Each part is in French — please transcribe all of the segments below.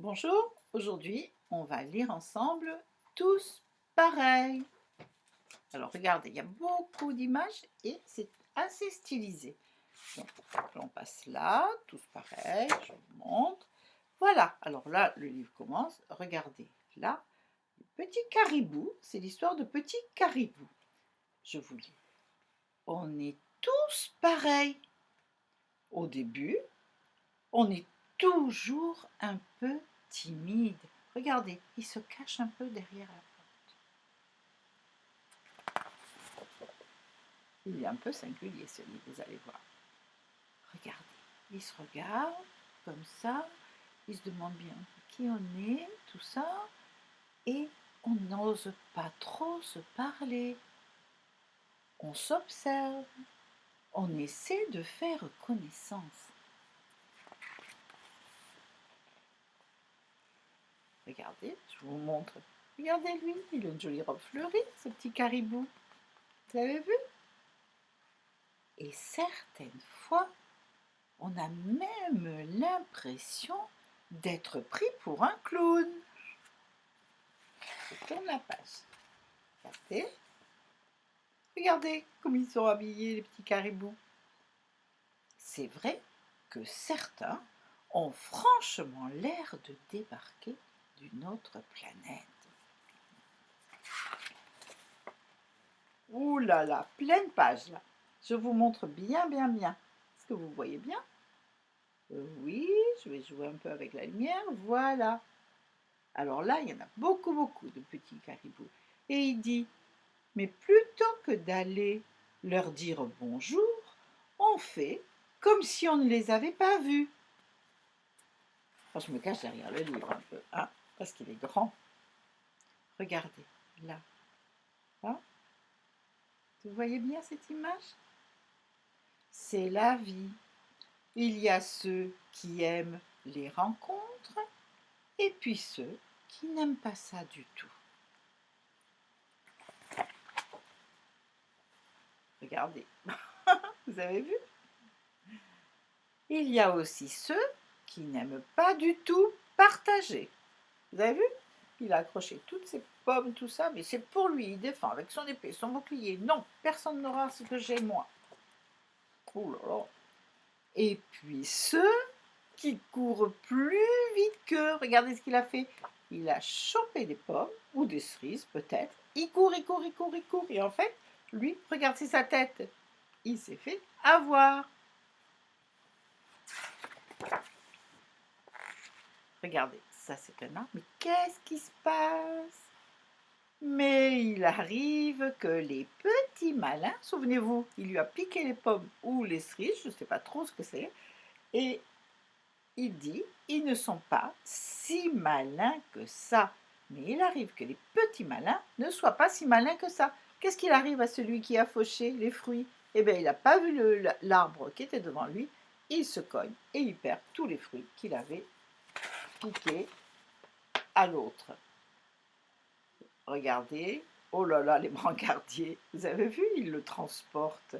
Bonjour, aujourd'hui on va lire ensemble Tous pareils. Alors regardez, il y a beaucoup d'images et c'est assez stylisé. Donc on passe là, Tous pareils, je vous montre. Voilà, alors là le livre commence, regardez, là, le petit caribou, c'est l'histoire de petit caribou. Je vous lis. On est tous pareils. Au début, on est toujours un peu timide. Regardez, il se cache un peu derrière la porte. Il est un peu singulier ce livre, vous allez voir. Regardez, il se regarde comme ça, il se demande bien qui on est, tout ça, et on n'ose pas trop se parler. On s'observe, on essaie de faire connaissance. Regardez, je vous montre. Regardez lui, il a une jolie robe fleurie, ce petit caribou. Vous avez vu? Et certaines fois, on a même l'impression d'être pris pour un clown. Je tourne la page. Regardez. Regardez comme ils sont habillés, les petits caribous. C'est vrai que certains ont franchement l'air de débarquer d'une autre planète. Ouh là là, pleine page là. Je vous montre bien. Est-ce que vous voyez bien? Oui, je vais jouer un peu avec la lumière. Voilà. Alors là, il y en a beaucoup de petits caribous. Et il dit, mais plutôt que d'aller leur dire bonjour, on fait comme si on ne les avait pas vus. Enfin, je me cache derrière le livre un peu, hein, parce qu'il est grand. Regardez, là. Hein, vous voyez bien cette image? C'est la vie. Il y a ceux qui aiment les rencontres et puis ceux qui n'aiment pas ça du tout. Regardez, vous avez vu? Il y a aussi ceux qui n'aiment pas du tout partager. Vous avez vu? Il a accroché toutes ses pommes, tout ça, mais c'est pour lui, il défend avec son épée, son bouclier. Non, personne n'aura ce que j'ai moi. Oh là là. Et puis ceux qui courent plus vite qu'eux. Regardez ce qu'il a fait. Il a chopé des pommes, ou des cerises peut-être. Il court. Et en fait, lui, regardez sa tête. Il s'est fait avoir. Regardez, ça c'est un arbre. Mais qu'est-ce qui se passe? Mais il arrive que les petits malins, souvenez-vous, il lui a piqué les pommes ou les cerises, je ne sais pas trop ce que c'est, et il dit, ils ne sont pas si malins que ça. Mais il arrive que les petits malins ne soient pas si malins que ça. Qu'est-ce qu'il arrive à celui qui a fauché les fruits? Eh bien, il n'a pas vu l'arbre qui était devant lui, il se cogne et il perd tous les fruits qu'il avait piqués à l'autre. Regardez, oh là là, les brancardiers, vous avez vu, ils le transportent.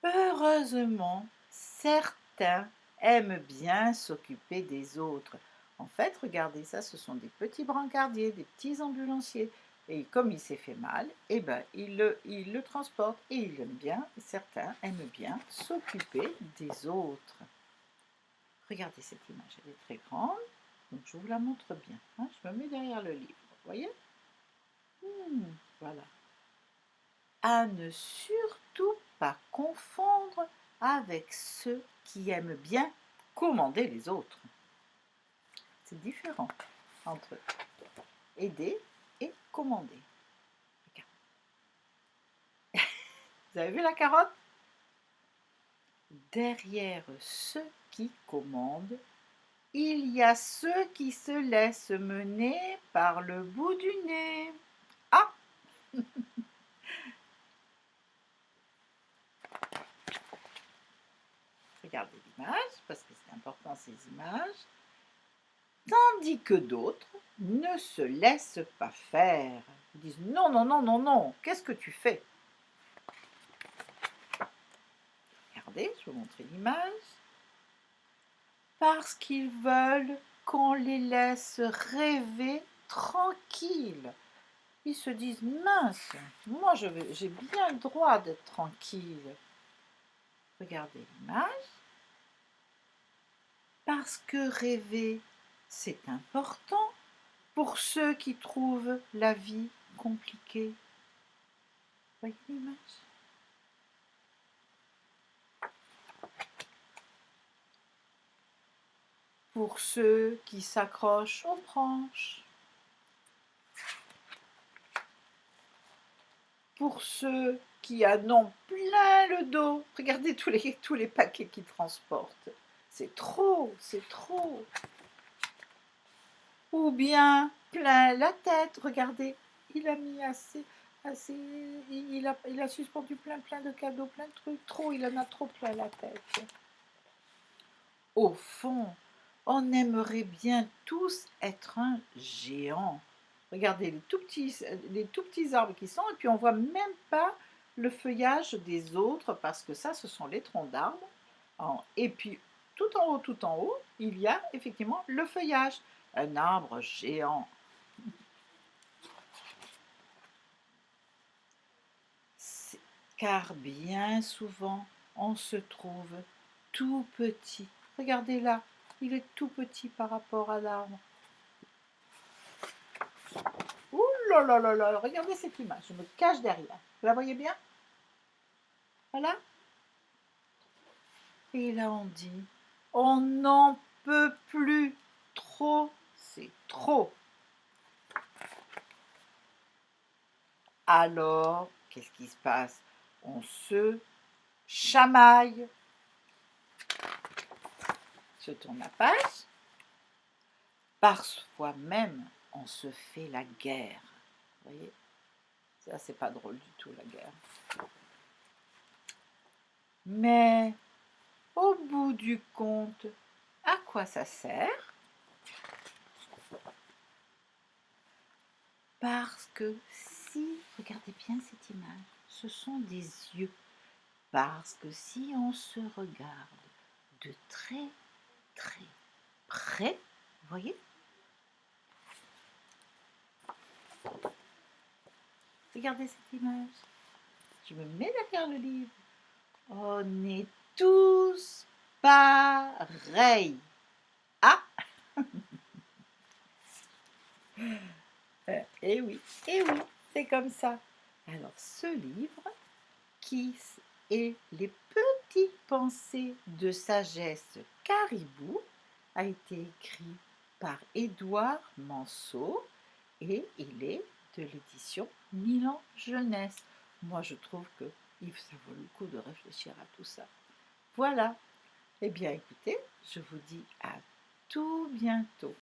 Heureusement, certains aiment bien s'occuper des autres. En fait, regardez ça, ce sont des petits brancardiers, des petits ambulanciers. Et comme il s'est fait mal, eh ben, il le transporte et il aime bien, certains aiment bien s'occuper des autres. Regardez cette image, elle est très grande, donc je vous la montre bien. Hein, je me mets derrière le livre, vous voyez? Voilà. À ne surtout pas confondre avec ceux qui aiment bien commander les autres. C'est différent entre aider et commander. Vous avez vu la carotte? Derrière ceux qui commandent, il y a ceux qui se laissent mener par le bout du nez. Ah! Regardez l'image, parce que c'est important ces images. Tandis que d'autres ne se laissent pas faire. Ils disent non, qu'est-ce que tu fais? Regardez, je vais vous montrer l'image. Parce qu'ils veulent qu'on les laisse rêver tranquilles. Ils se disent, mince, moi j'ai bien le droit d'être tranquille. Regardez l'image. Parce que rêver, c'est important pour ceux qui trouvent la vie compliquée. Voyez l'image? Pour ceux qui s'accrochent aux branches. Pour ceux qui en ont plein le dos. Regardez tous les paquets qu'ils transportent. C'est trop, c'est trop. Ou bien plein la tête. Regardez, il a mis il a suspendu plein de cadeaux, plein de trucs. Trop, il en a trop plein la tête. Au fond, on aimerait bien tous être un géant. Regardez les tout petits arbres qui sont, et puis on voit même pas le feuillage des autres, parce que ça, ce sont les troncs d'arbres. Et puis, tout en haut, il y a effectivement le feuillage. Un arbre géant. Car bien souvent, on se trouve tout petit. Regardez là, il est tout petit par rapport à l'arbre. Ouh là là là là, regardez cette image, je me cache derrière. Vous la voyez bien? Voilà. Et là on dit, on n'en peut plus, trop, c'est trop. Alors, qu'est-ce qui se passe? On se chamaille. Je tourne la page. Parfois même, on se fait la guerre. Vous voyez? Ça, c'est pas drôle du tout, la guerre. Mais, au bout du compte, à quoi ça sert? Parce que si, regardez bien cette image, ce sont des yeux. Parce que si on se regarde de très près, vous voyez? Regardez cette image. Je me mets derrière le livre. On est tous pareils. Ah! Eh oui, c'est comme ça. Alors, ce livre, qui est Les petites pensées de sagesse caribou, a été écrit par Édouard Manceau et il est de l'édition Milan Jeunesse. Moi, je trouve que ça vaut le coup de réfléchir à tout ça. Voilà. Eh bien, écoutez, je vous dis à tout bientôt.